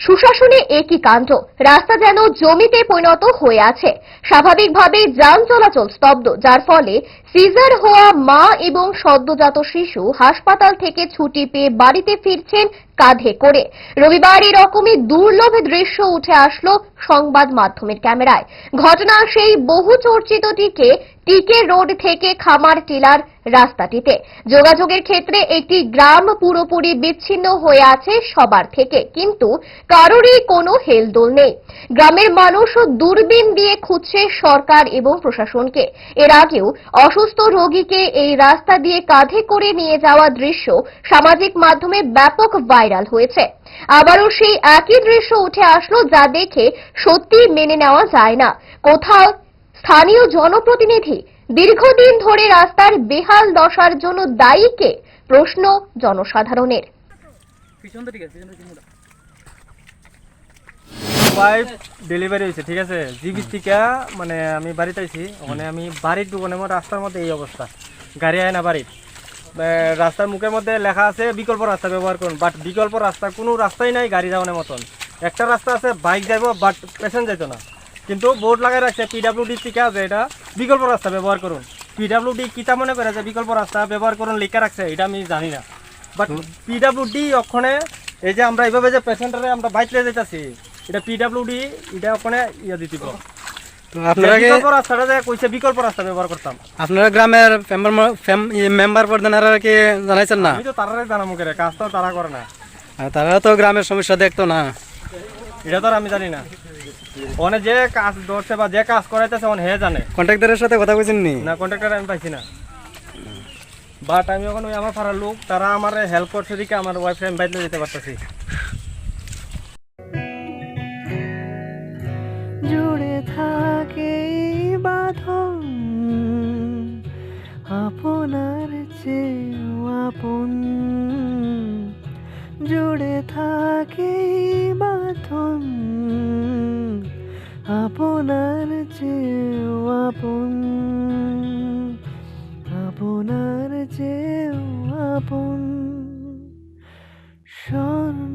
সুশাসনে একই কাণ্ড, রাস্তা যেন জমিতে পরিণত হয়ে আছে। স্বাভাবিকভাবে যান চলাচল স্তব্ধ, যার ফলে সিজার হওয়া মা এবং সদ্যজাত শিশু হাসপাতাল থেকে ছুটি পেয়ে বাড়িতে ফিরছেন কাঁধে করে। রবিবার এরকমই দুর্লভ দৃশ্য উঠে আসলো সংবাদ মাধ্যমের ক্যামেরায়। ঘটনা সেই বহু চর্চিত টিকে রোড থেকে খামার টিলার রাস্তাটিতে। যোগাযোগের ক্ষেত্রে একটি গ্রাম পুরোপুরি বিচ্ছিন্ন হয়ে আছে সবার থেকে, কিন্তু কারোরই কোনো হেলদোল নেই। গ্রামের মানুষ দূরবীন দিয়ে খুঁজছে সরকার এবং প্রশাসনকে। এর আগেও অসুস্থ রোগীকে এই রাস্তা দিয়ে কাঁধে করে নিয়ে যাওয়া দৃশ্য সামাজিক মাধ্যমে ব্যাপক ভাইরাল হয়েছে। আবারও সেই একই দৃশ্য উঠে আসলো, যা দেখে সত্যি মেনে নেওয়া যায় না। কোথাও স্থানীয় জনপ্রতিনিধি? দীর্ঘদিন ধরে রাস্তার বেহাল দশার জন্য দায়ী কে? প্রশ্ন জনসাধারণের। ওয়াইফ ডেলিভারি হয়েছে, ঠিক আছে, জিবি থেকে মানে আমি বাড়িতে আইছি। ওখানে আমি বাড়ির দোকানে রাস্তার মধ্যে এই অবস্থা, গাড়ি আয় না বাড়ির। রাস্তার মুখের মধ্যে লেখা আছে বিকল্প রাস্তা ব্যবহার করুন, বাট বিকল্প রাস্তা কোনো রাস্তাই নাই গাড়ি যাওয়ানোর মতন। একটা রাস্তা আছে বাইক যাইব, বাট পেশেন্ট যাইতো না। কিন্তু বোর্ড লাগাই রাখছে পিডাব্লিউডি থেকে আছে এটা বিকল্প রাস্তা ব্যবহার করুন। পিডাব্লিউডি কিতা মনে করে যে বিকল্প রাস্তা ব্যবহার করুন লেখা রাখছে, এটা আমি জানি না। বাট পিডাব্লিউডি ওখানে এই যে আমরা এইভাবে যে পেশেন্টারে আমরা বাইক লিয়ে যেতেছি, এটা পিডাব্লিউডি এটা ওখানে ইয়ে দিতে বিকল্প রাস্তাটা যে কইছে বিকল্প রাস্তা ব্যবহার করতাম। আপনারা গ্রামের মেম্বার প্রধানেরা কি জানাইছেন না? আমি তো তারাই জানা মুখের কাজ তো তারা করে না, তারা তো গ্রামের সমস্যা দেখতো না। এটা তো আমি জানি না। ওখানে যে কাজ ধরছে বা যে কাজ করাইতেছে ওখানে হে জানে। কন্ট্রাক্টরের সাথে কথা কইছেন নি? না, কন্ট্রাক্টর আমি পাইছি না। বাট আমি ওখানে আমার পাড়ার লোক তারা আমার হেল্প করছে দিকে আমার ওয়াইফ আমি বাইরে যেতে পারতেছি। জুড়ে থাকে বাঁধন আপনার চেয়েও আপন, জুড়ে থাকে বাঁধন আপনার চেয়েও আপন, আপনার চেয়েও আপন। স্বর্ণ